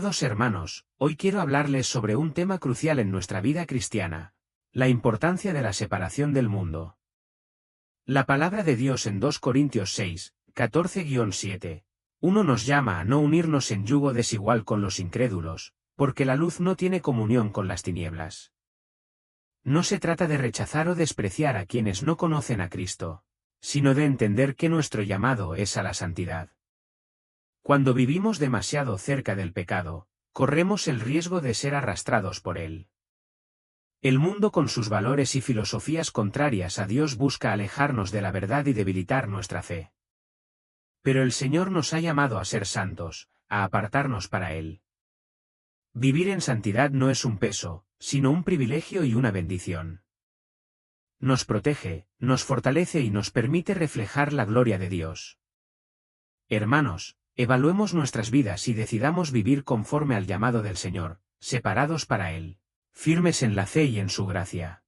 Amados hermanos, hoy quiero hablarles sobre un tema crucial en nuestra vida cristiana: la importancia de la separación del mundo. La palabra de Dios en 2 Corintios 6, 14-7, 1 nos llama a no unirnos en yugo desigual con los incrédulos, porque la luz no tiene comunión con las tinieblas. No se trata de rechazar o despreciar a quienes no conocen a Cristo, sino de entender que nuestro llamado es a la santidad. Cuando vivimos demasiado cerca del pecado, corremos el riesgo de ser arrastrados por él. El mundo con sus valores y filosofías contrarias a Dios busca alejarnos de la verdad y debilitar nuestra fe. Pero el Señor nos ha llamado a ser santos, a apartarnos para Él. Vivir en santidad no es un peso, sino un privilegio y una bendición. Nos protege, nos fortalece y nos permite reflejar la gloria de Dios. Hermanos, evaluemos nuestras vidas y decidamos vivir conforme al llamado del Señor, separados para Él, firmes en la fe y en su gracia.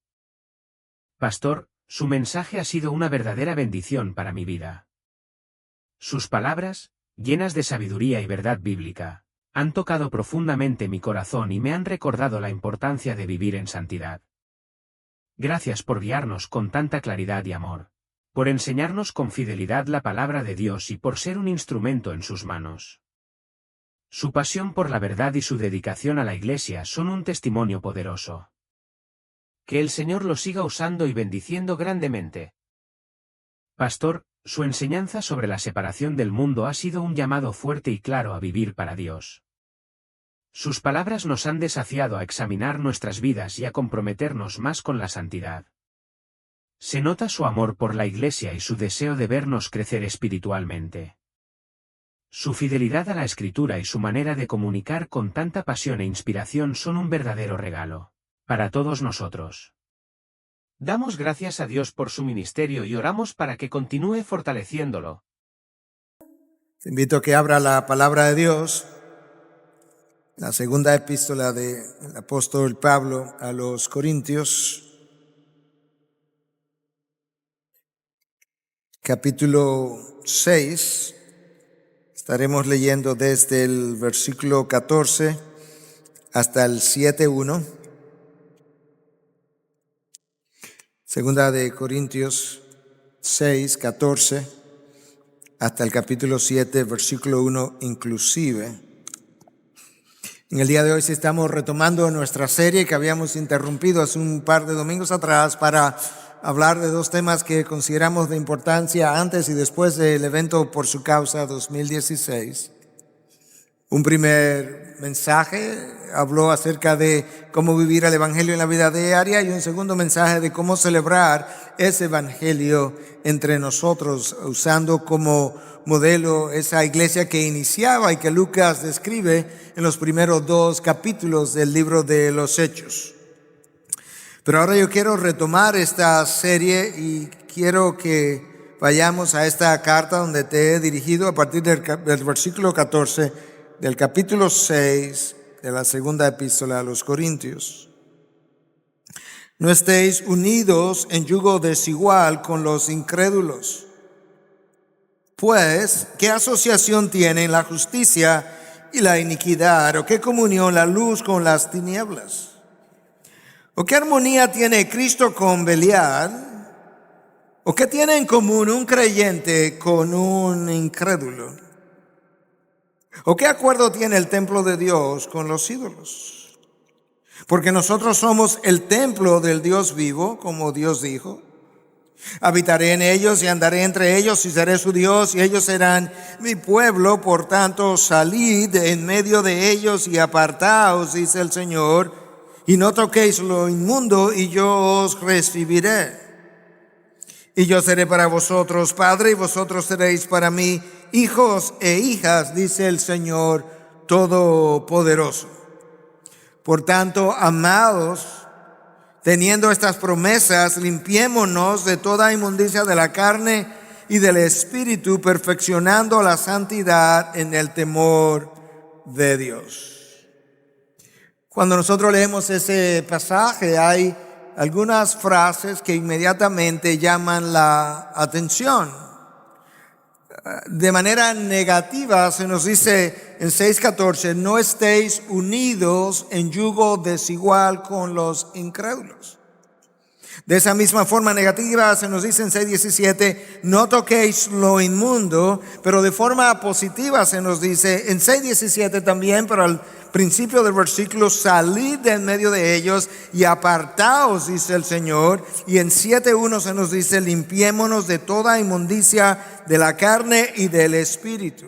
Pastor, su mensaje ha sido una verdadera bendición para mi vida. Sus palabras, llenas de sabiduría y verdad bíblica, han tocado profundamente mi corazón y me han recordado la importancia de vivir en santidad. Gracias por guiarnos con tanta claridad y amor, por enseñarnos con fidelidad la palabra de Dios y por ser un instrumento en sus manos. Su pasión por la verdad y su dedicación a la Iglesia son un testimonio poderoso. Que el Señor lo siga usando y bendiciendo grandemente. Pastor, su enseñanza sobre la separación del mundo ha sido un llamado fuerte y claro a vivir para Dios. Sus palabras nos han desafiado a examinar nuestras vidas y a comprometernos más con la santidad. Se nota su amor por la Iglesia y su deseo de vernos crecer espiritualmente. Su fidelidad a la Escritura y su manera de comunicar con tanta pasión e inspiración son un verdadero regalo para todos nosotros. Damos gracias a Dios por su ministerio y oramos para que continúe fortaleciéndolo. Te invito a que abra la palabra de Dios, la segunda epístola del apóstol Pablo a los Corintios, capítulo 6. Estaremos leyendo desde el versículo 14 hasta el 7:1. Segunda de Corintios 6, 14 hasta el capítulo 7, versículo 1 inclusive. En el día de hoy estamos retomando nuestra serie que habíamos interrumpido hace un par de domingos atrás para hablar de dos temas que consideramos de importancia antes y después del evento Por Su Causa 2016. Un primer mensaje habló acerca de cómo vivir el Evangelio en la vida diaria y un segundo mensaje de cómo celebrar ese Evangelio entre nosotros, usando como modelo esa iglesia que iniciaba y que Lucas describe en los primeros 2 capítulos del libro de los Hechos. Pero ahora yo quiero retomar esta serie y quiero que vayamos a esta carta donde te he dirigido a partir del versículo 14 del capítulo 6 de la segunda epístola a los Corintios. No estéis unidos en yugo desigual con los incrédulos. Pues, ¿qué asociación tienen la justicia y la iniquidad? ¿O qué comunión la luz con las tinieblas? ¿O qué armonía tiene Cristo con Belial? ¿O qué tiene en común un creyente con un incrédulo? ¿O qué acuerdo tiene el templo de Dios con los ídolos? Porque nosotros somos el templo del Dios vivo, como Dios dijo. Habitaré en ellos y andaré entre ellos y seré su Dios y ellos serán mi pueblo. Por tanto, salid en medio de ellos y apartaos, dice el Señor, y no toquéis lo inmundo y yo os recibiré. Y yo seré para vosotros padre y vosotros seréis para mí hijos e hijas, dice el Señor Todopoderoso. Por tanto, amados, teniendo estas promesas, limpiémonos de toda inmundicia de la carne y del espíritu, perfeccionando la santidad en el temor de Dios. Cuando nosotros leemos ese pasaje, hay algunas frases que inmediatamente llaman la atención. De manera negativa se nos dice en 6:14, no estéis unidos en yugo desigual con los incrédulos. De esa misma forma negativa se nos dice en 6:17, no toquéis lo inmundo, pero de forma positiva se nos dice en 6:17 también, pero al principio del versículo, salid de en medio de ellos y apartaos, dice el Señor. Y en 7:1 se nos dice, limpiémonos de toda inmundicia de la carne y del espíritu.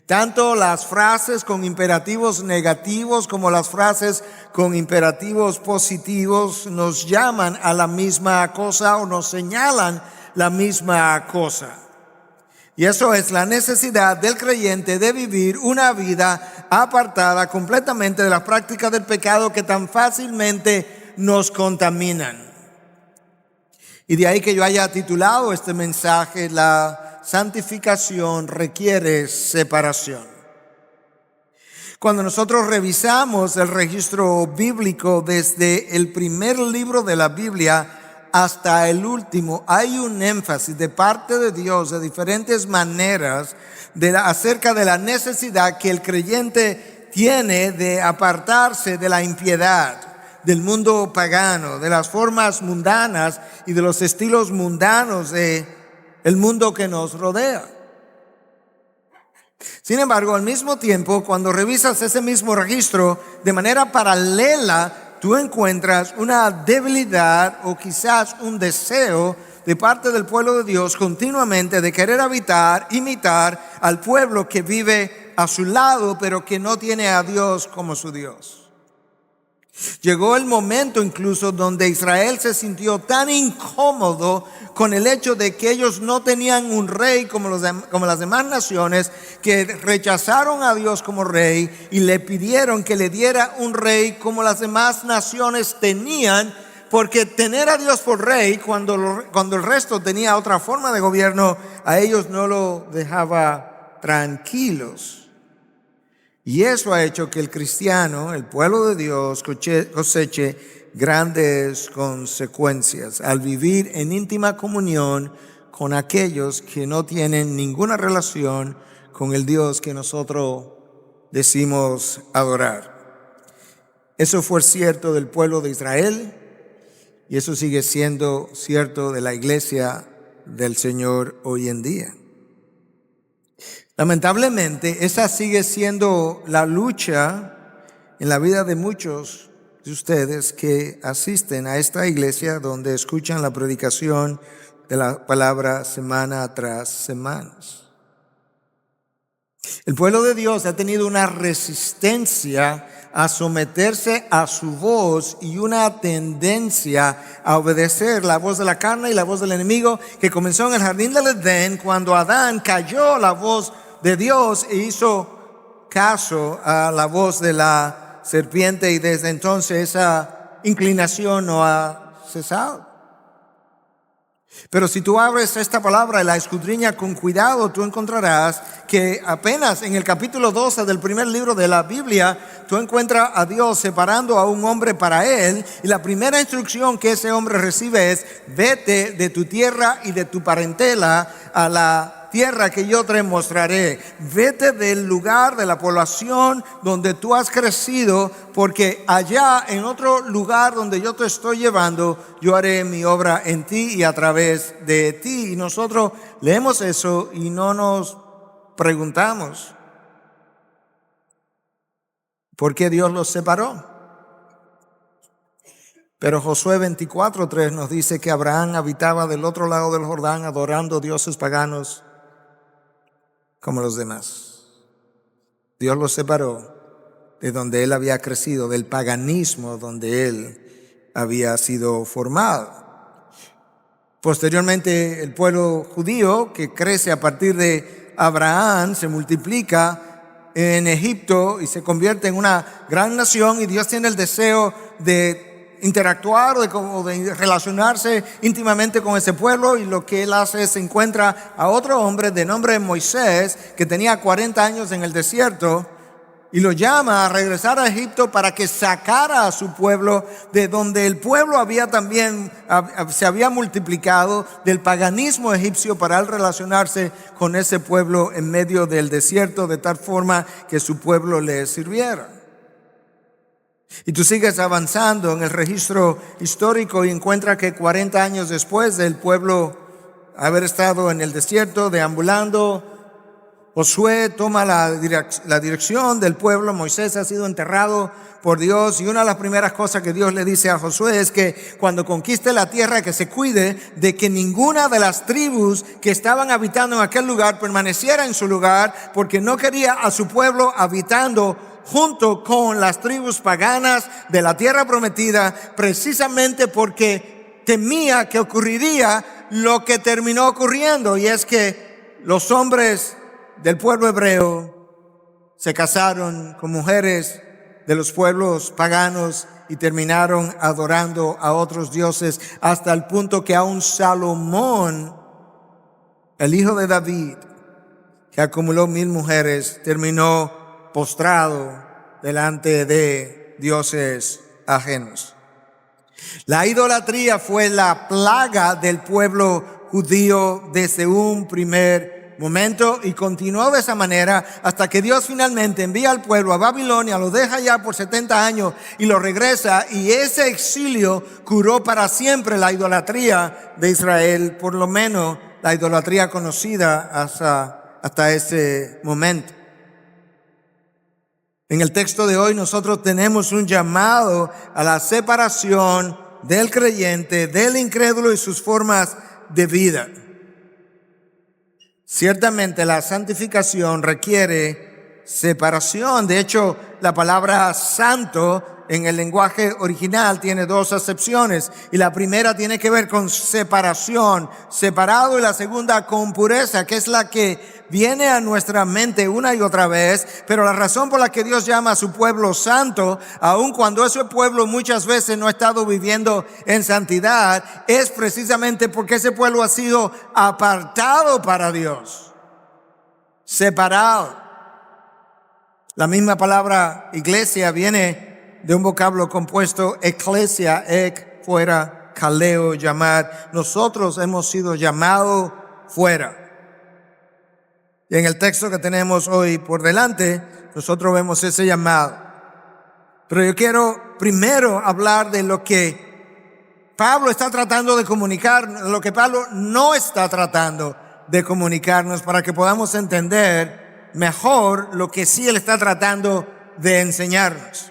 Tanto las frases con imperativos negativos como las frases con imperativos positivos nos llaman a la misma cosa o nos señalan la misma cosa. Y eso es la necesidad del creyente de vivir una vida apartada completamente de la práctica del pecado que tan fácilmente nos contaminan. Y de ahí que yo haya titulado este mensaje, la santificación requiere separación. Cuando nosotros revisamos el registro bíblico desde el primer libro de la Biblia hasta el último, hay un énfasis de parte de Dios de diferentes maneras acerca de la necesidad que el creyente tiene de apartarse de la impiedad, del mundo pagano, de las formas mundanas y de los estilos mundanos de el mundo que nos rodea. Sin embargo, al mismo tiempo, cuando revisas ese mismo registro de manera paralela, tú encuentras una debilidad o quizás un deseo de parte del pueblo de Dios continuamente de querer imitar al pueblo que vive a su lado, pero que no tiene a Dios como su Dios. Llegó el momento incluso donde Israel se sintió tan incómodo con el hecho de que ellos no tenían un rey como las demás naciones, que rechazaron a Dios como rey y le pidieron que le diera un rey como las demás naciones tenían, porque tener a Dios por rey cuando el resto tenía otra forma de gobierno, a ellos no lo dejaba tranquilos. Y eso ha hecho que el cristiano, el pueblo de Dios, coseche grandes consecuencias al vivir en íntima comunión con aquellos que no tienen ninguna relación con el Dios que nosotros decimos adorar. Eso fue cierto del pueblo de Israel y eso sigue siendo cierto de la iglesia del Señor hoy en día. Lamentablemente, esa sigue siendo la lucha en la vida de muchos de ustedes que asisten a esta iglesia donde escuchan la predicación de la palabra semana tras semana. El pueblo de Dios ha tenido una resistencia a someterse a su voz y una tendencia a obedecer la voz de la carne y la voz del enemigo, que comenzó en el jardín del Edén cuando Adán cayó la voz de Dios e hizo caso a la voz de la serpiente, y desde entonces esa inclinación no ha cesado. Pero si tú abres esta palabra y la escudriñas con cuidado, tú encontrarás que apenas en el capítulo 12 del primer libro de la Biblia, tú encuentras a Dios separando a un hombre para él, y la primera instrucción que ese hombre recibe es: vete de tu tierra y de tu parentela a la tierra que yo te mostraré. Vete del lugar de la población donde tú has crecido, porque allá en otro lugar donde yo te estoy llevando, yo haré mi obra en ti y a través de ti. Y nosotros leemos eso y no nos preguntamos por qué Dios los separó. Pero Josué 24:3 nos dice que Abraham habitaba del otro lado del Jordán adorando dioses paganos como los demás. Dios los separó de donde él había crecido, del paganismo donde él había sido formado. Posteriormente, el pueblo judío, que crece a partir de Abraham, se multiplica en Egipto y se convierte en una gran nación, y Dios tiene el deseo de interactuar o de relacionarse íntimamente con ese pueblo, y lo que él hace es se encuentra a otro hombre de nombre Moisés, que tenía 40 años en el desierto, y lo llama a regresar a Egipto para que sacara a su pueblo de donde el pueblo se había multiplicado, del paganismo egipcio, para él relacionarse con ese pueblo en medio del desierto, de tal forma que su pueblo le sirviera. Y tú sigues avanzando en el registro histórico y encuentras que 40 años después del pueblo haber estado en el desierto deambulando, Josué toma la dirección del pueblo. Moisés ha sido enterrado por Dios, y una de las primeras cosas que Dios le dice a Josué es que cuando conquiste la tierra, que se cuide de que ninguna de las tribus que estaban habitando en aquel lugar permaneciera en su lugar, porque no quería a su pueblo habitando junto con las tribus paganas de la tierra prometida, precisamente porque temía que ocurriría lo que terminó ocurriendo, y es que los hombres del pueblo hebreo se casaron con mujeres de los pueblos paganos y terminaron adorando a otros dioses, hasta el punto que aún Salomón, el hijo de David, que acumuló 1000 mujeres, terminó postrado delante de dioses ajenos. La idolatría fue la plaga del pueblo judío desde un primer momento, y continuó de esa manera hasta que Dios finalmente envía al pueblo a Babilonia, lo deja ya por 70 años y lo regresa, y ese exilio curó para siempre la idolatría de Israel, por lo menos la idolatría conocida hasta ese momento. En el texto de hoy nosotros tenemos un llamado a la separación del creyente, del incrédulo y sus formas de vida. Ciertamente la santificación requiere separación. De hecho, la palabra santo en el lenguaje original tiene 2 acepciones, y la primera tiene que ver con separación, separado, y la segunda con pureza, que es la que viene a nuestra mente una y otra vez. Pero la razón por la que Dios llama a su pueblo santo, aun cuando ese pueblo muchas veces no ha estado viviendo en santidad, es precisamente porque ese pueblo ha sido apartado para Dios, separado. La misma palabra iglesia viene de un vocablo compuesto eclesia, ek, fuera, kaleo, llamar. Nosotros hemos sido llamados fuera. Y en el texto que tenemos hoy por delante, nosotros vemos ese llamado. Pero yo quiero primero hablar de lo que Pablo está tratando de comunicar, lo que Pablo no está tratando de comunicarnos, para que podamos entender mejor lo que sí él está tratando de enseñarnos.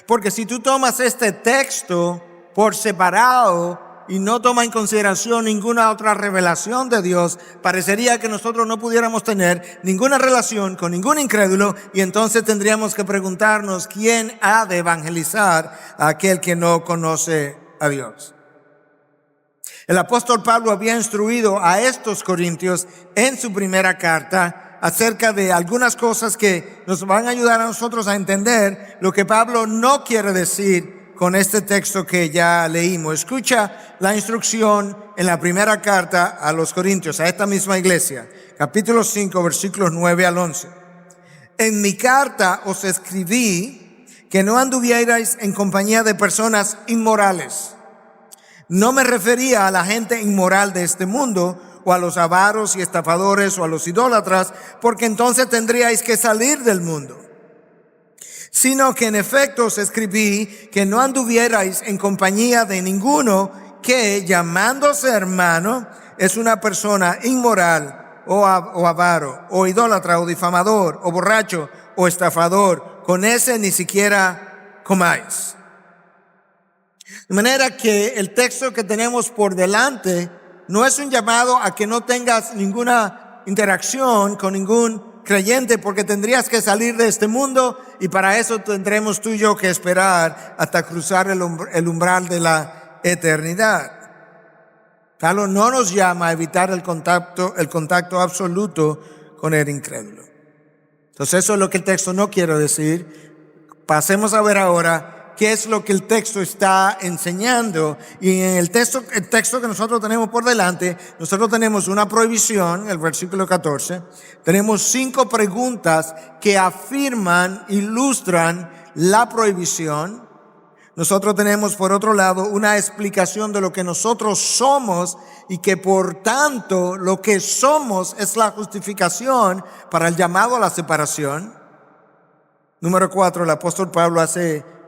Porque si tú tomas este texto por separado y no tomas en consideración ninguna otra revelación de Dios, parecería que nosotros no pudiéramos tener ninguna relación con ningún incrédulo, y entonces tendríamos que preguntarnos quién ha de evangelizar a aquel que no conoce a Dios. El apóstol Pablo había instruido a estos corintios en su primera carta acerca de algunas cosas que nos van a ayudar a nosotros a entender lo que Pablo no quiere decir con este texto que ya leímos. Escucha la instrucción en la primera carta a los Corintios, a esta misma iglesia, capítulo 5, versículos 9 al 11. En mi carta os escribí que no anduvierais en compañía de personas inmorales. No me refería a la gente inmoral de este mundo, o a los avaros y estafadores, o a los idólatras, porque entonces tendríais que salir del mundo. Sino que en efecto os escribí que no anduvierais en compañía de ninguno que, llamándose hermano, es una persona inmoral, o avaro, o idólatra, o difamador, o borracho, o estafador. Con ese ni siquiera comáis. De manera que el texto que tenemos por delante no es un llamado a que no tengas ninguna interacción con ningún creyente, porque tendrías que salir de este mundo, y para eso tendremos tú y yo que esperar hasta cruzar el umbral de la eternidad. Pablo no nos llama a evitar el contacto absoluto con el incrédulo. Entonces eso es lo que el texto no quiere decir. Pasemos a ver ahora qué es lo que el texto está enseñando. Y en el texto que nosotros tenemos por delante, nosotros tenemos una prohibición, el versículo 14. Tenemos 5 preguntas que afirman, ilustran la prohibición. Nosotros tenemos, por otro lado, una explicación de lo que nosotros somos y que, por tanto, lo que somos es la justificación para el llamado a la separación. Número 4, el apóstol Pablo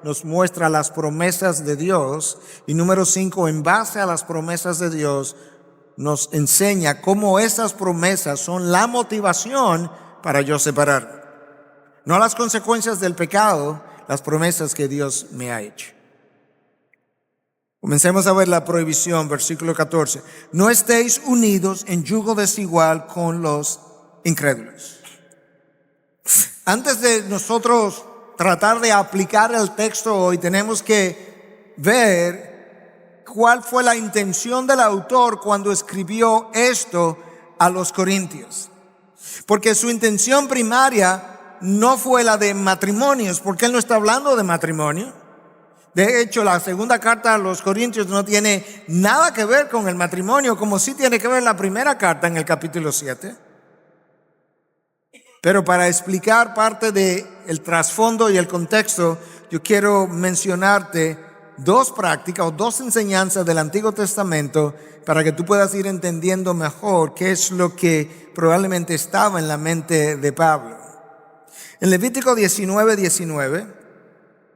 nos muestra las promesas de Dios. Y número 5, en base a las promesas de Dios, nos enseña cómo esas promesas son la motivación para yo separar. No las consecuencias del pecado, las promesas que Dios me ha hecho. Comencemos a ver la prohibición, versículo 14. No estéis unidos en yugo desigual con los incrédulos. Antes de nosotros tratar de aplicar el texto hoy, tenemos que ver cuál fue la intención del autor cuando escribió esto a los corintios. Porque su intención primaria no fue la de matrimonios, porque él no está hablando de matrimonio. De hecho, la segunda carta a los Corintios no tiene nada que ver con el matrimonio, como sí tiene que ver la primera carta en el capítulo 7. Pero para explicar parte del trasfondo y el contexto, yo quiero mencionarte 2 prácticas o 2 enseñanzas del Antiguo Testamento para que tú puedas ir entendiendo mejor qué es lo que probablemente estaba en la mente de Pablo. En Levítico 19:19,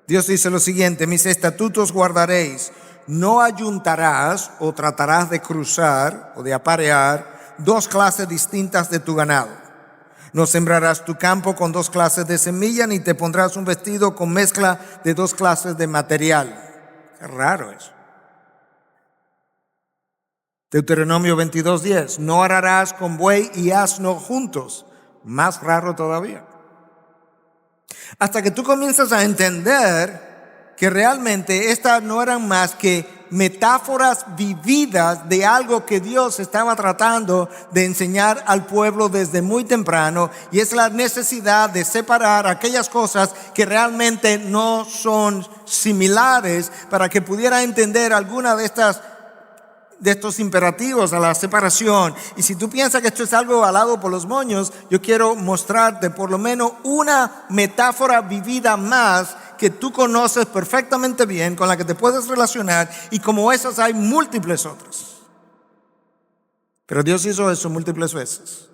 Dios dice lo siguiente: mis estatutos guardaréis, no ayuntarás o tratarás de cruzar o de aparear 2 clases distintas de tu ganado. No sembrarás tu campo con 2 clases de semilla, ni te pondrás un vestido con mezcla de 2 clases de material. Qué raro eso. Deuteronomio 22:10, no ararás con buey y asno juntos. Más raro todavía. Hasta que tú comienzas a entender que realmente estas no eran más que metáforas vividas de algo que Dios estaba tratando de enseñar al pueblo desde muy temprano, y es la necesidad de separar aquellas cosas que realmente no son similares para que pudiera entender alguna de estos imperativos a la separación. Y si tú piensas que esto es algo alado por los moños, yo quiero mostrarte por lo menos una metáfora vivida más que tú conoces perfectamente bien, con la que te puedes relacionar, y como esas hay múltiples otras. Pero Dios hizo eso múltiples veces.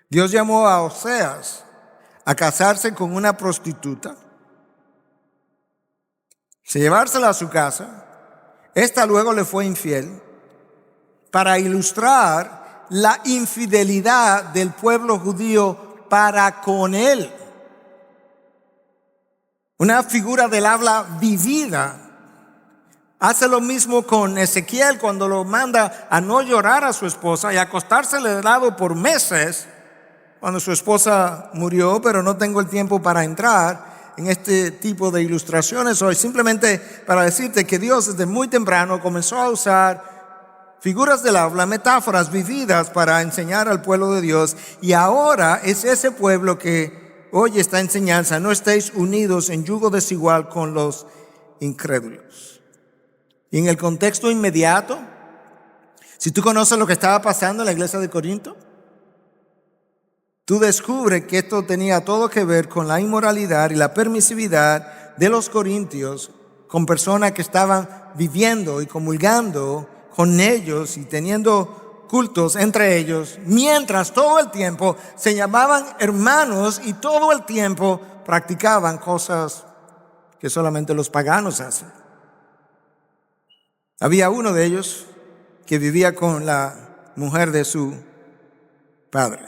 Dios llamó a Oseas a casarse con una prostituta, llevársela a su casa. Esta luego le fue infiel, para ilustrar la infidelidad del pueblo judío para con él. Una figura del habla vivida. Hace lo mismo con Ezequiel cuando lo manda a no llorar a su esposa y a acostársele de lado por meses cuando su esposa murió, pero no tengo el tiempo para entrar en este tipo de ilustraciones hoy, simplemente para decirte que Dios desde muy temprano comenzó a usar figuras del habla, metáforas vividas para enseñar al pueblo de Dios, y ahora es ese pueblo que oye esta enseñanza: no estéis unidos en yugo desigual con los incrédulos. Y en el contexto inmediato, si tú conoces lo que estaba pasando en la iglesia de Corinto, tú descubres que esto tenía todo que ver con la inmoralidad y la permisividad de los corintios con personas que estaban viviendo y comulgando con ellos y teniendo cultos entre ellos, mientras todo el tiempo se llamaban hermanos y todo el tiempo practicaban cosas que solamente los paganos hacen. Había uno de ellos que vivía con la mujer de su padre.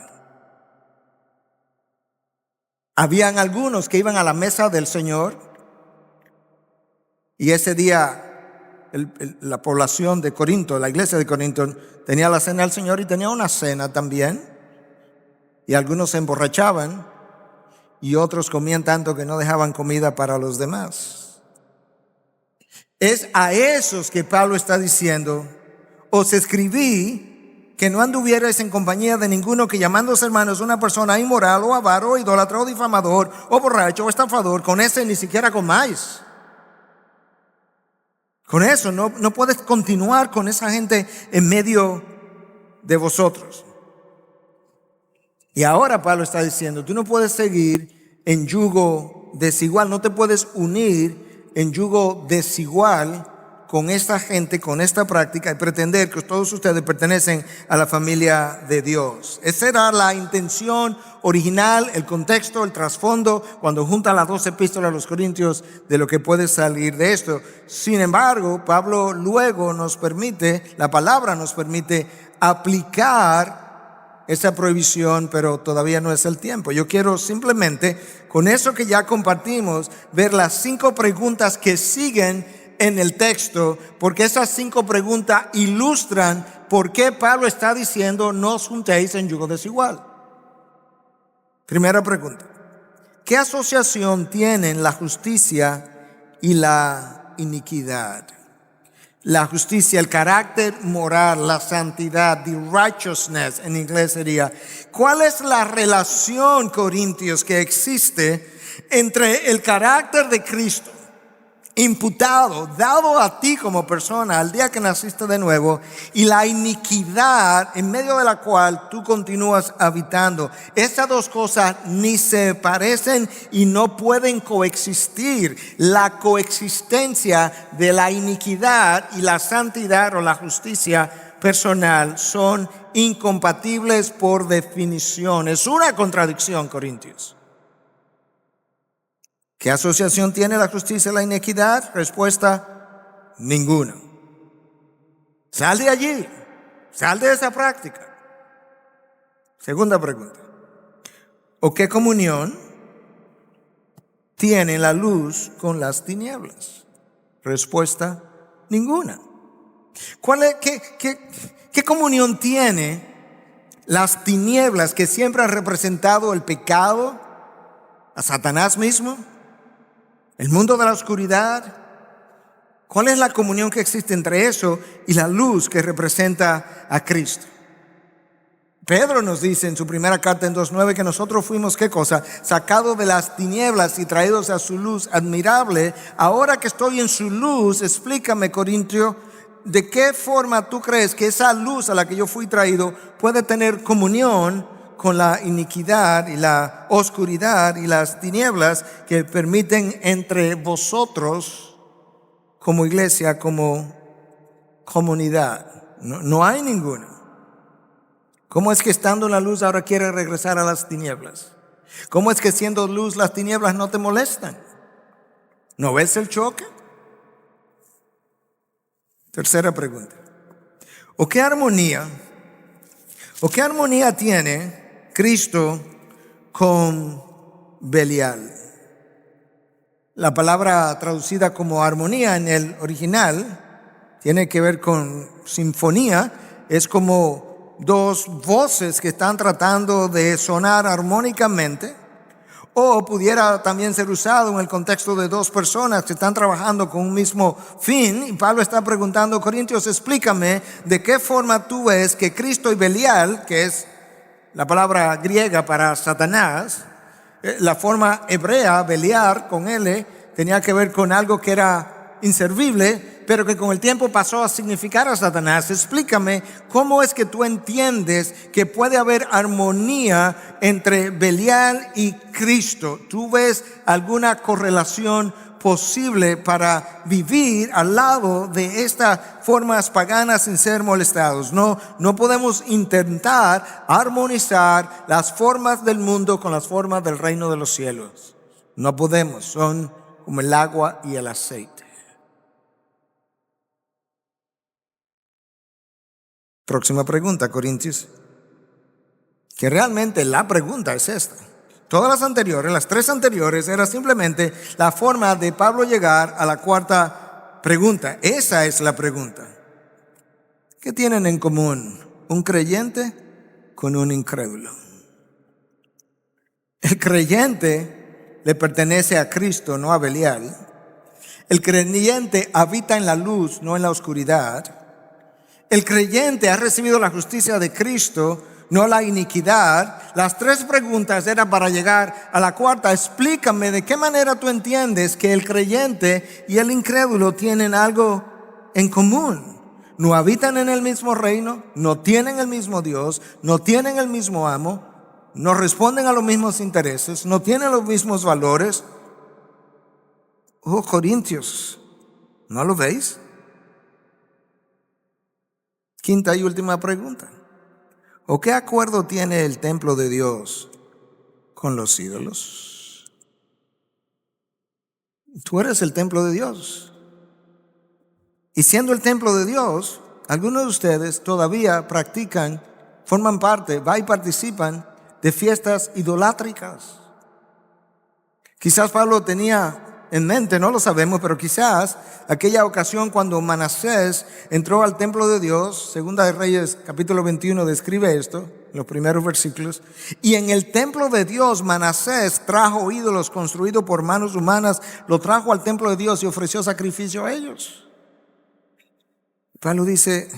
Habían algunos que iban a la mesa del Señor, y ese día la población de Corinto, la iglesia de Corinto, tenía la cena del Señor y tenía una cena también. Y algunos se emborrachaban y otros comían tanto que no dejaban comida para los demás. Es a esos que Pablo está diciendo: os escribí que no anduvierais en compañía de ninguno que, llamándose hermanos, una persona inmoral o avaro o idólatra o difamador o borracho o estafador, con ese ni siquiera comáis. Con eso no puedes continuar con esa gente en medio de vosotros. Y ahora Pablo está diciendo, tú no puedes seguir en yugo desigual, no te puedes unir en yugo desigual con esta gente, con esta práctica y pretender que todos ustedes pertenecen a la familia de Dios. Esa era la intención original, el contexto, el trasfondo, cuando juntan las dos epístolas a los Corintios, de lo que puede salir de esto. Sin embargo, Pablo luego la palabra nos permite aplicar esa prohibición, pero todavía no es el tiempo. Yo quiero simplemente, con eso que ya compartimos, ver las 5 preguntas que siguen en el texto, porque esas 5 preguntas ilustran por qué Pablo está diciendo no os juntéis en yugo desigual. Primera pregunta: ¿qué asociación tienen la justicia y la iniquidad? La justicia, el carácter moral, la santidad, the righteousness en inglés sería. ¿Cuál es la relación, Corintios, que existe entre el carácter de Cristo imputado, dado a ti como persona al día que naciste de nuevo, y la iniquidad en medio de la cual tú continúas habitando? Esas dos cosas ni se parecen y no pueden coexistir. La coexistencia de la iniquidad y la santidad o la justicia personal son incompatibles por definición. Es una contradicción, Corintios. ¿Qué asociación tiene la justicia y la iniquidad? Respuesta: ninguna. Sal de allí, sal de esa práctica. Segunda pregunta: ¿o qué comunión tiene la luz con las tinieblas? Respuesta: ninguna. ¿Qué comunión tiene las tinieblas, que siempre han representado el pecado, a Satanás mismo, el mundo de la oscuridad? ¿Cuál es la comunión que existe entre eso y la luz que representa a Cristo? Pedro nos dice en su primera carta en 2:9 que nosotros fuimos, ¿qué cosa? Sacados de las tinieblas y traídos a su luz admirable. Ahora que estoy en su luz, explícame, Corintio, ¿de qué forma tú crees que esa luz a la que yo fui traído puede tener comunión con la iniquidad y la oscuridad y las tinieblas que permiten entre vosotros como iglesia, como comunidad? No hay ninguna. ¿Cómo es que estando en la luz ahora quiere regresar a las tinieblas? ¿Cómo es que siendo luz las tinieblas no te molestan? ¿No ves el choque? Tercera pregunta: ¿o qué armonía tiene Cristo con Belial? La palabra traducida como armonía en el original tiene que ver con sinfonía. Es como dos voces que están tratando de sonar armónicamente, o pudiera también ser usado en el contexto de dos personas que están trabajando con un mismo fin. Y Pablo está preguntando: Corintios, explícame de qué forma tú ves que Cristo y Belial, que es la palabra griega para Satanás, la forma hebrea, Beliar, con L, tenía que ver con algo que era inservible, pero que con el tiempo pasó a significar a Satanás. Explícame cómo es que tú entiendes que puede haber armonía entre Belial y Cristo. ¿Tú ves alguna correlación posible para vivir al lado de estas formas paganas sin ser molestados? No podemos intentar armonizar las formas del mundo con las formas del reino de los cielos. No podemos, son como el agua y el aceite. Próxima pregunta, Corintios, que realmente la pregunta es esta. Todas las anteriores, las 3 anteriores, era simplemente la forma de Pablo llegar a la cuarta pregunta. Esa es la pregunta. ¿Qué tienen en común un creyente con un incrédulo? El creyente le pertenece a Cristo, no a Belial. El creyente habita en la luz, no en la oscuridad. El creyente ha recibido la justicia de Cristo, no la iniquidad. Las 3 preguntas eran para llegar a la cuarta. Explícame de qué manera tú entiendes que el creyente y el incrédulo tienen algo en común. No habitan en el mismo reino, no tienen el mismo Dios, no tienen el mismo amo, no responden a los mismos intereses, no tienen los mismos valores. Oh, Corintios, ¿no lo veis? Quinta y última pregunta. ¿O qué acuerdo tiene el templo de Dios con los ídolos? Tú eres el templo de Dios. Y siendo el templo de Dios, algunos de ustedes todavía practican, forman parte, y participan de fiestas idolátricas. Quizás Pablo tenía en mente, no lo sabemos, pero quizás aquella ocasión cuando Manasés entró al templo de Dios, Segunda de Reyes capítulo 21 describe esto, en los primeros versículos, y en el templo de Dios Manasés trajo ídolos construidos por manos humanas, lo trajo al templo de Dios y ofreció sacrificio a ellos. Pablo dice,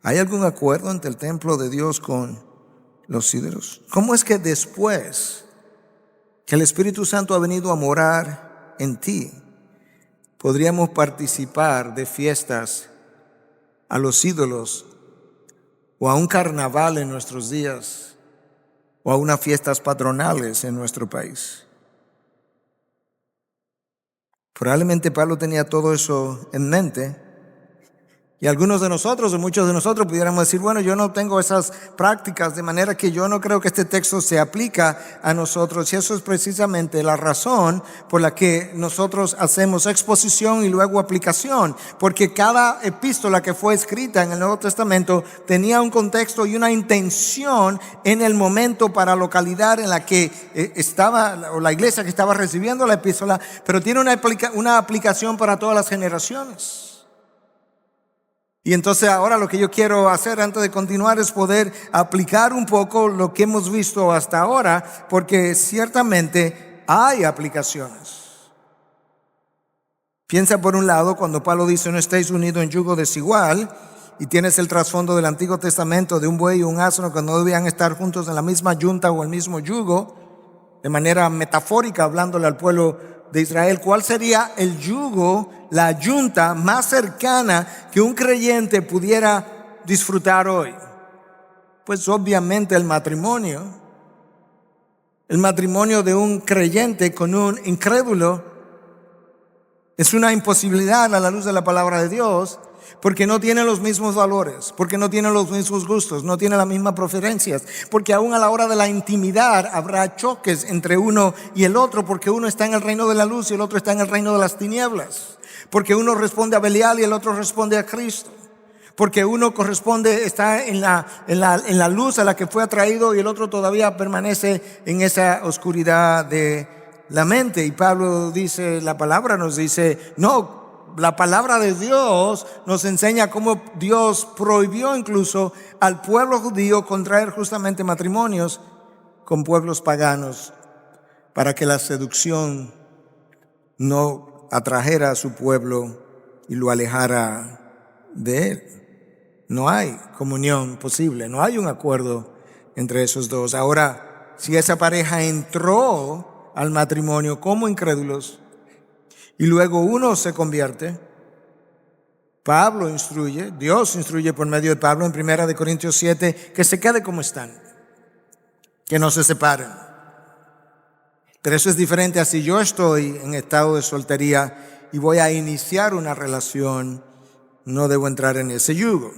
¿hay algún acuerdo entre el templo de Dios con los ídolos? ¿Cómo es que después que el Espíritu Santo ha venido a morar en ti, podríamos participar de fiestas a los ídolos o a un carnaval en nuestros días o a unas fiestas patronales en nuestro país? Probablemente Pablo tenía todo eso en mente. Y algunos de nosotros, o muchos de nosotros, pudiéramos decir, bueno, yo no tengo esas prácticas, de manera que yo no creo que este texto se aplica a nosotros. Y eso es precisamente la razón por la que nosotros hacemos exposición y luego aplicación. Porque cada epístola que fue escrita en el Nuevo Testamento tenía un contexto y una intención en el momento para la localidad en la que estaba, o la iglesia que estaba recibiendo la epístola, pero tiene una aplicación para todas las generaciones. Y entonces ahora lo que yo quiero hacer antes de continuar es poder aplicar un poco lo que hemos visto hasta ahora, porque ciertamente hay aplicaciones. Piensa por un lado cuando Pablo dice no estéis unidos en yugo desigual, y tienes el trasfondo del Antiguo Testamento de un buey y un asno que no debían estar juntos en la misma yunta o el mismo yugo, de manera metafórica hablándole al pueblo de Israel. ¿Cuál sería el yugo, la yunta más cercana que un creyente pudiera disfrutar hoy? Pues obviamente el matrimonio. El matrimonio de un creyente con un incrédulo es una imposibilidad a la luz de la palabra de Dios, porque no tiene los mismos valores, porque no tiene los mismos gustos, no tiene las mismas preferencias, porque aún a la hora de la intimidad habrá choques entre uno y el otro, porque uno está en el reino de la luz y el otro está en el reino de las tinieblas, porque uno responde a Belial y el otro responde a Cristo, porque uno está en la luz a la que fue atraído y el otro todavía permanece en esa oscuridad de la mente. Y Pablo dice, la palabra nos dice, no, la palabra de Dios nos enseña cómo Dios prohibió incluso al pueblo judío contraer justamente matrimonios con pueblos paganos para que la seducción no atrajera a su pueblo y lo alejara de él. No hay comunión posible, no hay un acuerdo entre esos dos. Ahora, si esa pareja entró al matrimonio como incrédulos, y luego uno se convierte, Pablo instruye, Dios instruye por medio de Pablo en 1 Corintios 7, que se quede como están, que no se separen. Pero eso es diferente a si yo estoy en estado de soltería y voy a iniciar una relación, no debo entrar en ese yugo.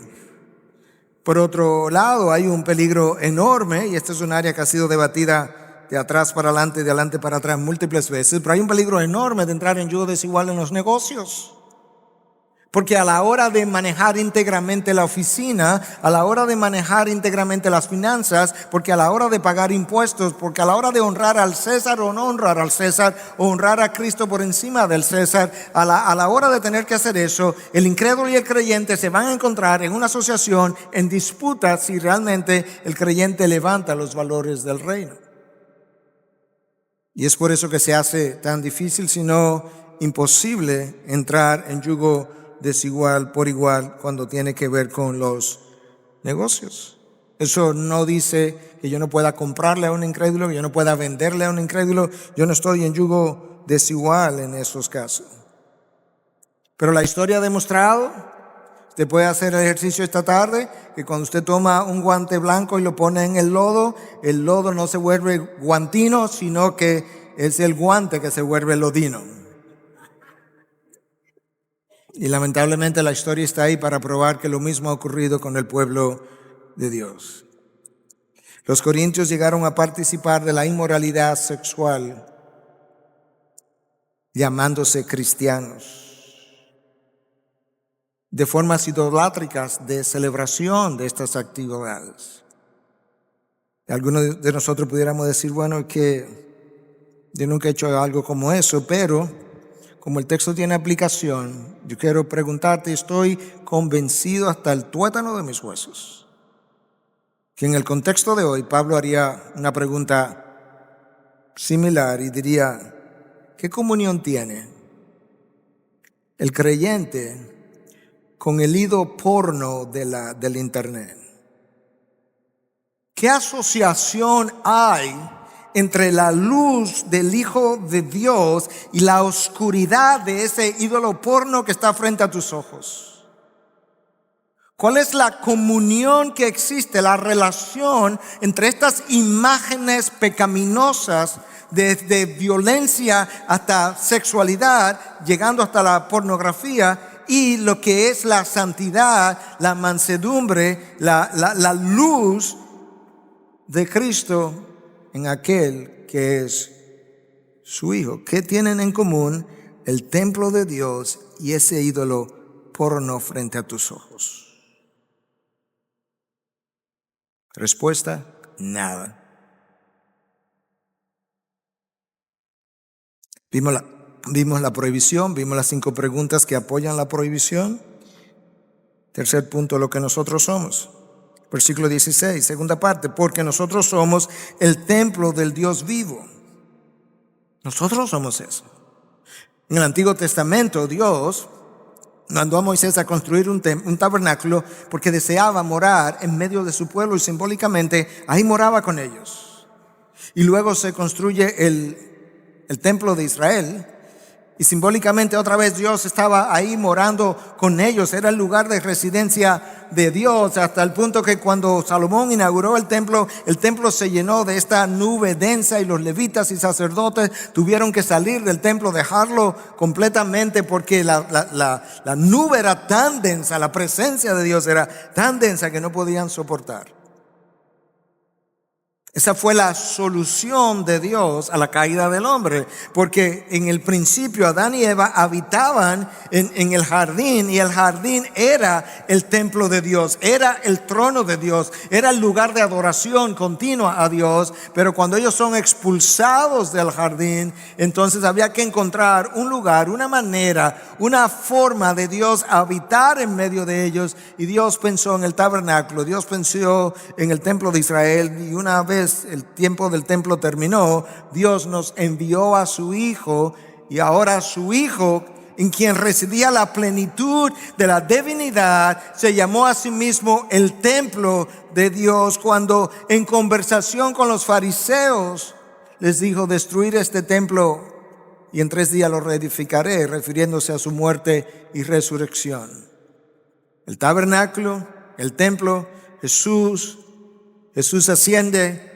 Por otro lado, hay un peligro enorme, y esta es un área que ha sido debatida de atrás para adelante, de adelante para atrás múltiples veces, pero hay un peligro enorme de entrar en yugo desigual en los negocios. Porque a la hora de manejar íntegramente la oficina, a la hora de manejar íntegramente las finanzas, porque a la hora de pagar impuestos, porque a la hora de honrar al César o no honrar al César, o honrar a Cristo por encima del César, a la hora de tener que hacer eso, el incrédulo y el creyente se van a encontrar en una asociación en disputa si realmente el creyente levanta los valores del reino. Y es por eso que se hace tan difícil, si no imposible, entrar en yugo desigual por igual cuando tiene que ver con los negocios. Eso no dice que yo no pueda comprarle a un incrédulo, que yo no pueda venderle a un incrédulo. Yo no estoy en yugo desigual en esos casos. Pero la historia ha demostrado, usted puede hacer el ejercicio esta tarde, que cuando usted toma un guante blanco y lo pone en el lodo no se vuelve guantino, sino que es el guante que se vuelve lodino. Y lamentablemente la historia está ahí para probar que lo mismo ha ocurrido con el pueblo de Dios. Los corintios llegaron a participar de la inmoralidad sexual, llamándose cristianos, de formas idolátricas de celebración de estas actividades. Algunos de nosotros pudiéramos decir, bueno, que yo nunca he hecho algo como eso, pero como el texto tiene aplicación, yo quiero preguntarte, estoy convencido hasta el tuétano de mis huesos, que en el contexto de hoy Pablo haría una pregunta similar y diría, ¿qué comunión tiene el creyente con el hilo porno del internet? ¿Qué asociación hay entre la luz del Hijo de Dios y la oscuridad de ese ídolo porno que está frente a tus ojos? ¿Cuál es la comunión que existe, la relación entre estas imágenes pecaminosas desde violencia hasta sexualidad, llegando hasta la pornografía, y lo que es la santidad, la mansedumbre, la luz de Cristo en aquel que es su Hijo? ¿Qué tienen en común el templo de Dios y ese ídolo porno frente a tus ojos? Respuesta, nada. Vimos la prohibición, vimos las 5 preguntas que apoyan la prohibición. Tercer punto, lo que nosotros somos. Versículo 16, segunda parte, porque nosotros somos el templo del Dios vivo. Nosotros somos eso. En el Antiguo Testamento, Dios mandó a Moisés a construir un tabernáculo porque deseaba morar en medio de su pueblo y simbólicamente ahí moraba con ellos. Y luego se construye el templo de Israel. Y simbólicamente otra vez Dios estaba ahí morando con ellos. Era el lugar de residencia de Dios, hasta el punto que cuando Salomón inauguró el templo se llenó de esta nube densa y los levitas y sacerdotes tuvieron que salir del templo, dejarlo completamente porque la nube era tan densa, la presencia de Dios era tan densa que no podían soportar. Esa fue la solución de Dios a la caída del hombre, porque en el principio Adán y Eva habitaban en el jardín, y el jardín era el templo de Dios, era el trono de Dios, era el lugar de adoración continua a Dios. Pero cuando ellos son expulsados del jardín, entonces había que encontrar un lugar, una manera, una forma de Dios habitar en medio de ellos, y Dios pensó en el tabernáculo, Dios pensó en el templo de Israel, y una vez el tiempo del templo terminó, Dios nos envió a su Hijo, y ahora su Hijo, en quien residía la plenitud de la divinidad, se llamó a sí mismo el templo de Dios, cuando en conversación con los fariseos les dijo: destruir este templo y en 3 días lo reedificaré, refiriéndose a su muerte y resurrección. El tabernáculo, el templo, Jesús asciende,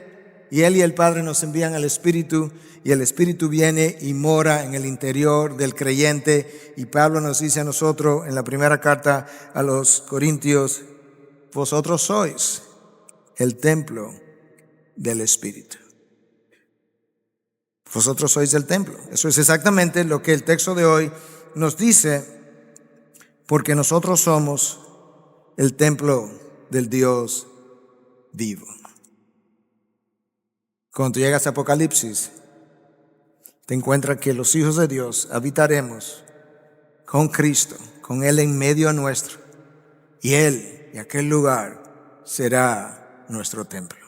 y Él y el Padre nos envían al Espíritu, y el Espíritu viene y mora en el interior del creyente. Y Pablo nos dice a nosotros en la primera carta a los Corintios: vosotros sois el templo del Espíritu. Vosotros sois el templo. Eso es exactamente lo que el texto de hoy nos dice, porque nosotros somos el templo del Dios vivo. Cuando tú llegas a Apocalipsis, te encuentras que los hijos de Dios habitaremos con Cristo, con Él en medio nuestro, y Él y aquel lugar será nuestro templo.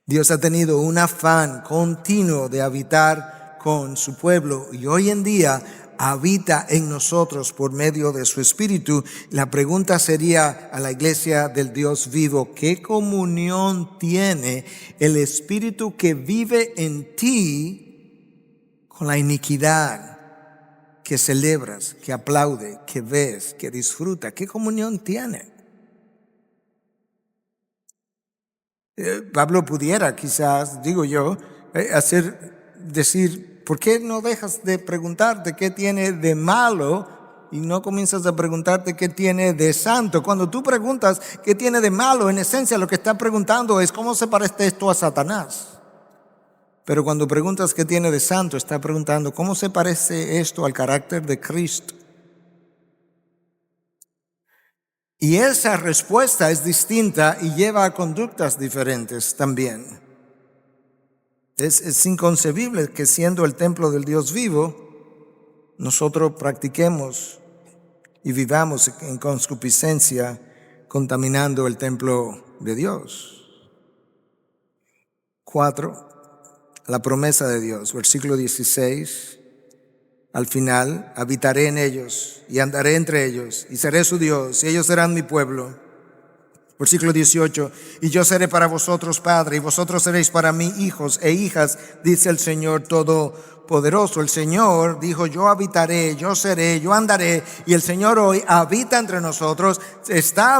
Dios ha tenido un afán continuo de habitar con su pueblo, y hoy en día habita en nosotros por medio de su Espíritu. La pregunta sería a la iglesia del Dios vivo: ¿qué comunión tiene el Espíritu que vive en ti con la iniquidad que celebras, que aplaude, que ves, que disfruta, ¿qué comunión tiene? Pablo pudiera quizás, digo yo, decir, ¿por qué no dejas de preguntarte qué tiene de malo y no comienzas a preguntarte qué tiene de santo? Cuando tú preguntas qué tiene de malo, en esencia lo que estás preguntando es cómo se parece esto a Satanás. Pero cuando preguntas qué tiene de santo, estás preguntando cómo se parece esto al carácter de Cristo. Y esa respuesta es distinta y lleva a conductas diferentes también. Es inconcebible que siendo el templo del Dios vivo, nosotros practiquemos y vivamos en concupiscencia contaminando el templo de Dios. 4. La promesa de Dios, versículo 16. Al final, habitaré en ellos y andaré entre ellos y seré su Dios y ellos serán mi pueblo. Versículo 18, y yo seré para vosotros padre y vosotros seréis para mí hijos e hijas, dice el Señor Todopoderoso. El Señor dijo, yo habitaré, yo seré, yo andaré, y el Señor hoy habita entre nosotros,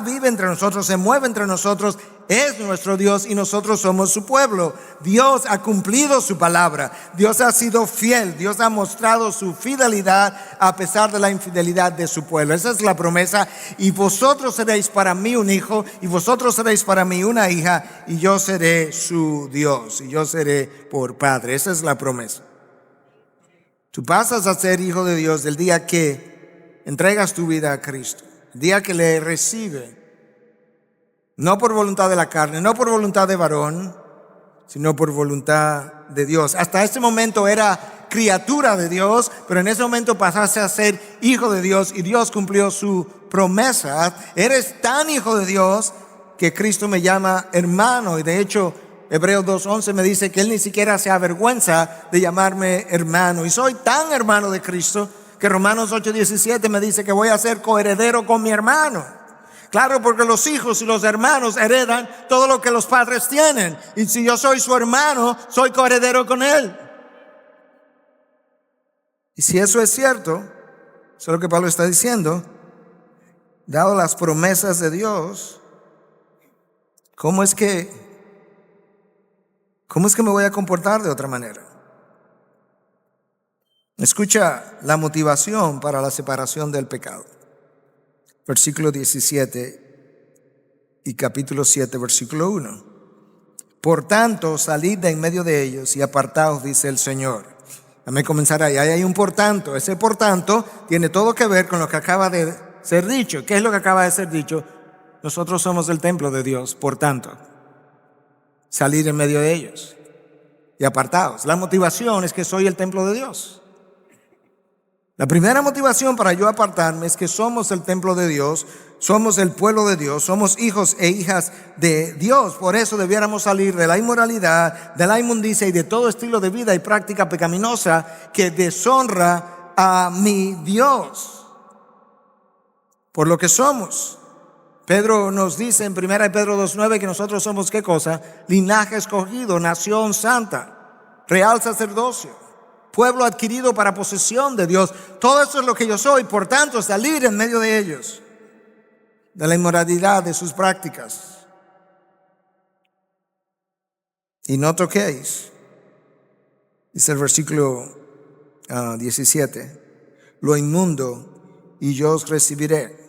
vive entre nosotros, se mueve entre nosotros, es nuestro Dios y nosotros somos su pueblo. Dios ha cumplido su palabra, Dios ha sido fiel, Dios ha mostrado su fidelidad a pesar de la infidelidad de su pueblo. Esa es la promesa, y vosotros seréis para mí un hijo y vosotros seréis para mí una hija, y yo seré su Dios y yo seré por padre. Esa es la promesa. Tú pasas a ser hijo de Dios el día que entregas tu vida a Cristo, el día que le recibe. No por voluntad de la carne, no por voluntad de varón, sino por voluntad de Dios. Hasta ese momento era criatura de Dios, pero en ese momento pasaste a ser hijo de Dios y Dios cumplió su promesa. Eres tan hijo de Dios que Cristo me llama hermano, y de hecho Hebreos 2:11 me dice que Él ni siquiera se avergüenza de llamarme hermano. Y soy tan hermano de Cristo que Romanos 8:17 me dice que voy a ser coheredero con mi hermano. Claro, porque los hijos y los hermanos heredan todo lo que los padres tienen. Y si yo soy su hermano, soy coheredero con él. Y si eso es cierto, eso es lo que Pablo está diciendo, dado las promesas de Dios, ¿cómo es que me voy a comportar de otra manera? Escucha la motivación para la separación del pecado. Versículo 17 y capítulo 7, versículo 1. Por tanto, salid de en medio de ellos y apartaos, dice el Señor. Déjame comenzar ahí. Ahí hay un por tanto. Ese por tanto tiene todo que ver con lo que acaba de ser dicho. ¿Qué es lo que acaba de ser dicho? Nosotros somos el templo de Dios, por tanto. Salid en medio de ellos y apartaos. La motivación es que soy el templo de Dios. La primera motivación para yo apartarme es que somos el templo de Dios, somos el pueblo de Dios, somos hijos e hijas de Dios. Por eso debiéramos salir de la inmoralidad, de la inmundicia y de todo estilo de vida y práctica pecaminosa que deshonra a mi Dios. Por lo que somos. Pedro nos dice en 1 Pedro 2:9 que nosotros somos ¿qué cosa? Linaje escogido, nación santa, real sacerdocio, pueblo adquirido para posesión de Dios. Todo eso es lo que yo soy. Por tanto, salir en medio de ellos, de la inmoralidad de sus prácticas. Y no toquéis, dice el versículo 17, lo inmundo y yo os recibiré.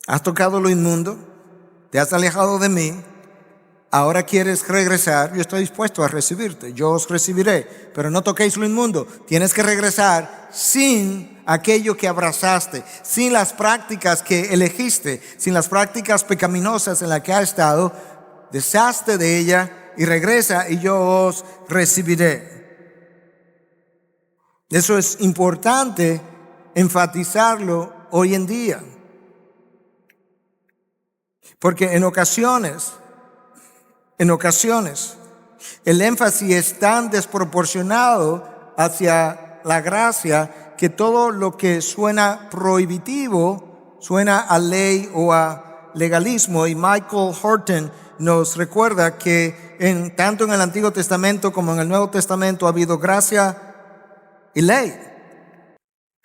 ¿Has tocado lo inmundo? ¿Te has alejado de mí? Ahora quieres regresar, yo estoy dispuesto a recibirte, yo os recibiré, pero no toquéis lo inmundo. Tienes que regresar sin aquello que abrazaste, sin las prácticas que elegiste, sin las prácticas pecaminosas en las que has estado. Deshazte de ella y regresa y yo os recibiré. Eso es importante enfatizarlo hoy en día, porque en ocasiones, el énfasis es tan desproporcionado hacia la gracia que todo lo que suena prohibitivo suena a ley o a legalismo. Y Michael Horton nos recuerda que tanto en el Antiguo Testamento como en el Nuevo Testamento ha habido gracia y ley.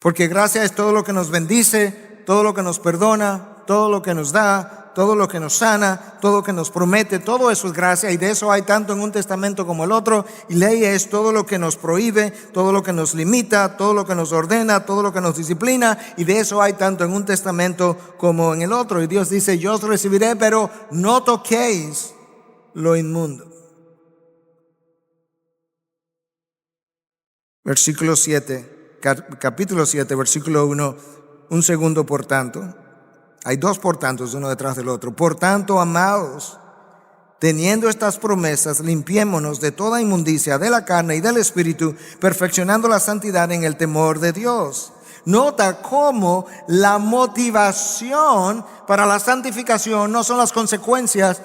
Porque gracia es todo lo que nos bendice, todo lo que nos perdona, todo lo que nos da, todo lo que nos sana, todo lo que nos promete, todo eso es gracia, y de eso hay tanto en un testamento como el otro. Y ley es todo lo que nos prohíbe, todo lo que nos limita, todo lo que nos ordena, todo lo que nos disciplina, y de eso hay tanto en un testamento como en el otro. Y Dios dice: yo os recibiré, pero no toquéis lo inmundo. Versículo 7, capítulo 7, versículo 1, un segundo por tanto. Hay dos por tantos, uno detrás del otro. Por tanto, amados, teniendo estas promesas, limpiémonos de toda inmundicia de la carne y del espíritu, perfeccionando la santidad en el temor de Dios. Nota cómo la motivación para la santificación no son las consecuencias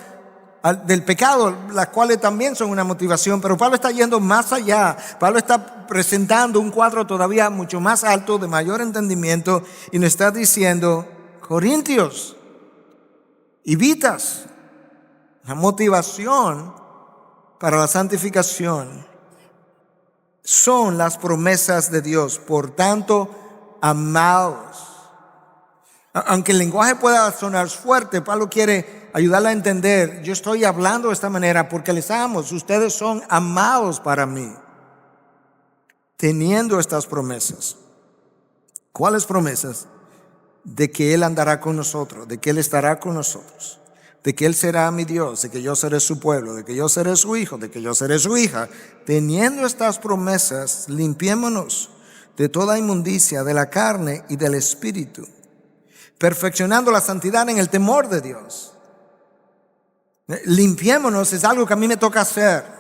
del pecado, las cuales también son una motivación, pero Pablo está yendo más allá. Pablo está presentando un cuadro todavía mucho más alto, de mayor entendimiento, y nos está diciendo: Corintios, hivitas, la motivación para la santificación son las promesas de Dios. Por tanto, amados. Aunque el lenguaje pueda sonar fuerte, Pablo quiere ayudarla a entender: yo estoy hablando de esta manera porque les amo. Ustedes son amados para mí, teniendo estas promesas. ¿Cuáles promesas? De que Él andará con nosotros, de que Él estará con nosotros, de que Él será mi Dios, de que yo seré su pueblo, de que yo seré su hijo, de que yo seré su hija. Teniendo estas promesas, limpiémonos de toda inmundicia de la carne y del espíritu, perfeccionando la santidad en el temor de Dios. Limpiémonos es algo que a mí me toca hacer.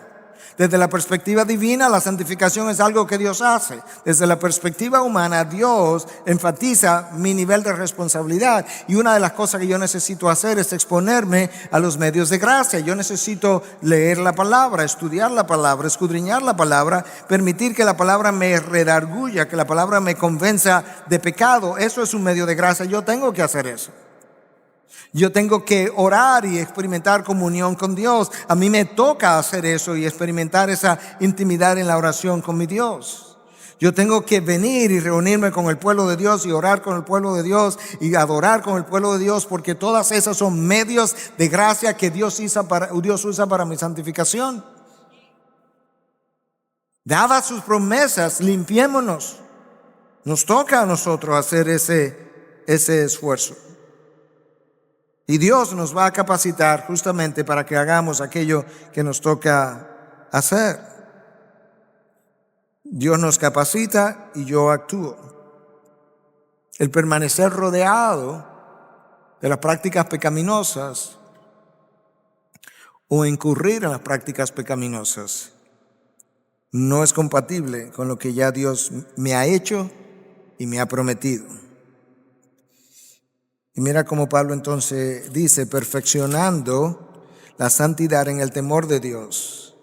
Desde la perspectiva divina, la santificación es algo que Dios hace. Desde la perspectiva humana, Dios enfatiza mi nivel de responsabilidad. Y una de las cosas que yo necesito hacer es exponerme a los medios de gracia. Yo necesito leer la palabra, estudiar la palabra, escudriñar la palabra, permitir que la palabra me redarguya, que la palabra me convenza de pecado. Eso es un medio de gracia. Yo tengo que hacer eso. Yo tengo que orar y experimentar comunión con Dios. A mí me toca hacer eso y experimentar esa intimidad en la oración con mi Dios. Yo tengo que venir y reunirme con el pueblo de Dios y orar con el pueblo de Dios y adorar con el pueblo de Dios, porque todas esas son medios de gracia que Dios usa para mi santificación. Dadas sus promesas, limpiémonos. Nos toca a nosotros hacer ese esfuerzo. Y Dios nos va a capacitar justamente para que hagamos aquello que nos toca hacer. Dios nos capacita y yo actúo. El permanecer rodeado de las prácticas pecaminosas o incurrir en las prácticas pecaminosas no es compatible con lo que ya Dios me ha hecho y me ha prometido. Y mira cómo Pablo entonces dice: perfeccionando la santidad en el temor de Dios.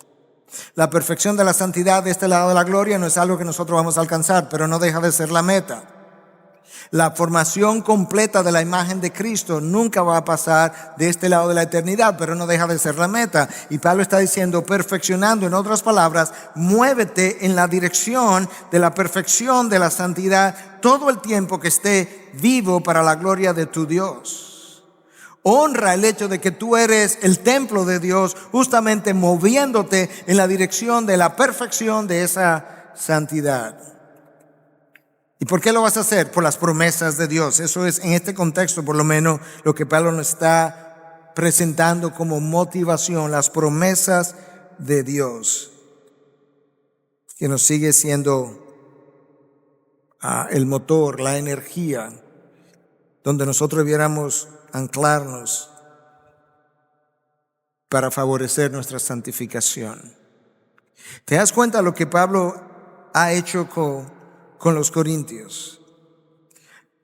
La perfección de la santidad de este lado de la gloria no es algo que nosotros vamos a alcanzar, pero no deja de ser la meta. La formación completa de la imagen de Cristo nunca va a pasar de este lado de la eternidad, pero no deja de ser la meta. Y Pablo está diciendo: perfeccionando, en otras palabras, muévete en la dirección de la perfección de la santidad todo el tiempo que esté vivo para la gloria de tu Dios. Honra el hecho de que tú eres el templo de Dios, justamente moviéndote en la dirección de la perfección de esa santidad. ¿Y por qué lo vas a hacer? Por las promesas de Dios. Eso es, en este contexto, por lo menos, lo que Pablo nos está presentando como motivación, las promesas de Dios, que nos sigue siendo el motor, la energía, donde nosotros debiéramos anclarnos para favorecer nuestra santificación. ¿Te das cuenta de lo que Pablo ha hecho con los corintios?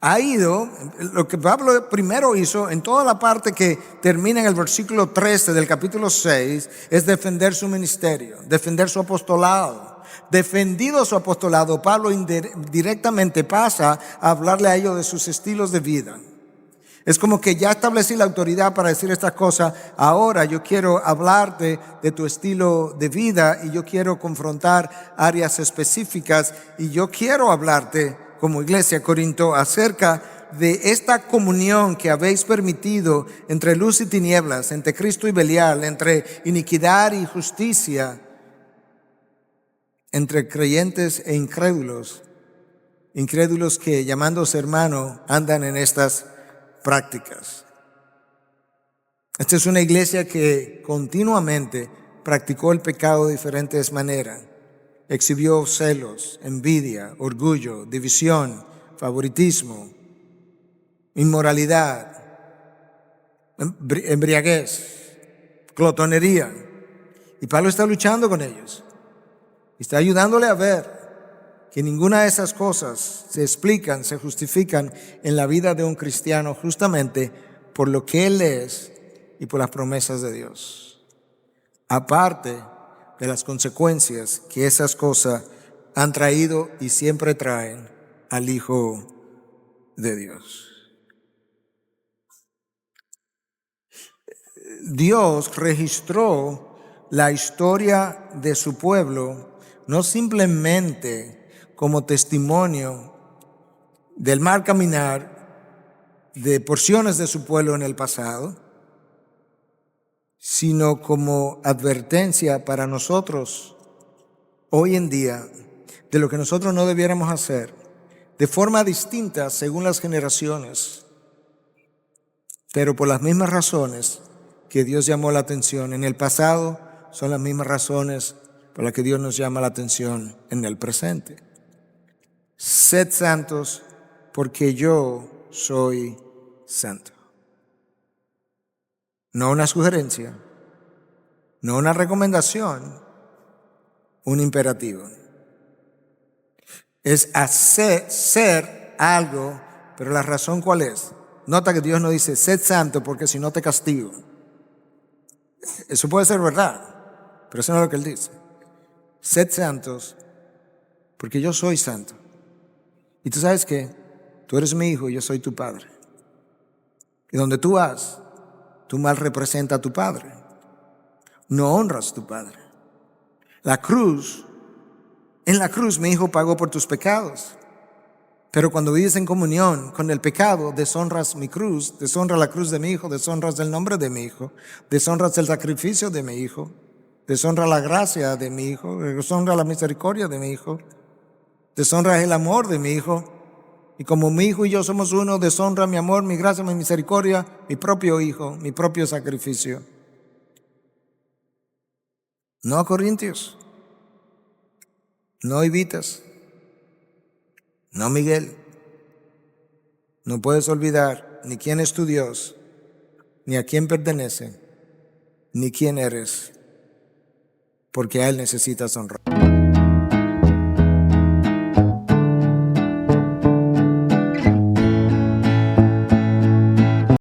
Ha ido, lo que Pablo primero hizo en toda la parte que termina en el versículo 13 del capítulo 6, es defender su ministerio, defender su apostolado. Defendido su apostolado, Pablo directamente pasa a hablarle a ellos de sus estilos de vida. Es como que ya establecí la autoridad para decir estas cosas. Ahora yo quiero hablarte de tu estilo de vida y yo quiero confrontar áreas específicas y yo quiero hablarte como iglesia Corinto acerca de esta comunión que habéis permitido entre luz y tinieblas, entre Cristo y Belial, entre iniquidad y justicia, entre creyentes e incrédulos que llamándose hermano andan en estas prácticas. Esta es una iglesia que continuamente practicó el pecado de diferentes maneras. Exhibió celos, envidia, orgullo, división, favoritismo, inmoralidad, embriaguez, glotonería. Y Pablo está luchando con ellos. Está ayudándole a ver que ninguna de esas cosas se explican, se justifican en la vida de un cristiano justamente por lo que él es y por las promesas de Dios. Aparte de las consecuencias que esas cosas han traído y siempre traen al Hijo de Dios. Dios registró la historia de su pueblo no simplemente como testimonio del mal caminar de porciones de su pueblo en el pasado, sino como advertencia para nosotros hoy en día de lo que nosotros no debiéramos hacer de forma distinta según las generaciones, pero por las mismas razones que Dios llamó la atención en el pasado, son las mismas razones por las que Dios nos llama la atención en el presente. Sed santos porque yo soy santo. No una sugerencia, no una recomendación, un imperativo. Es ser algo, pero la razón ¿cuál es? Nota que Dios no dice, sed santo porque si no te castigo. Eso puede ser verdad, pero eso no es lo que Él dice. Sed santos porque yo soy santo. Y tú sabes que tú eres mi hijo y yo soy tu padre. Y donde tú vas, tú mal representas a tu padre. No honras a tu padre. En la cruz mi hijo pagó por tus pecados. Pero cuando vives en comunión con el pecado, deshonras mi cruz, deshonras la cruz de mi hijo, deshonras el nombre de mi hijo, deshonras el sacrificio de mi hijo, deshonras la gracia de mi hijo, deshonras la misericordia de mi hijo, deshonras el amor de mi hijo. Y como mi hijo y yo somos uno, deshonra mi amor, mi gracia, mi misericordia, mi propio hijo, mi propio sacrificio. No, Corintios, no Evitas, no Miguel. No puedes olvidar ni quién es tu Dios, ni a quién pertenece, ni quién eres, porque a Él necesitas honrar.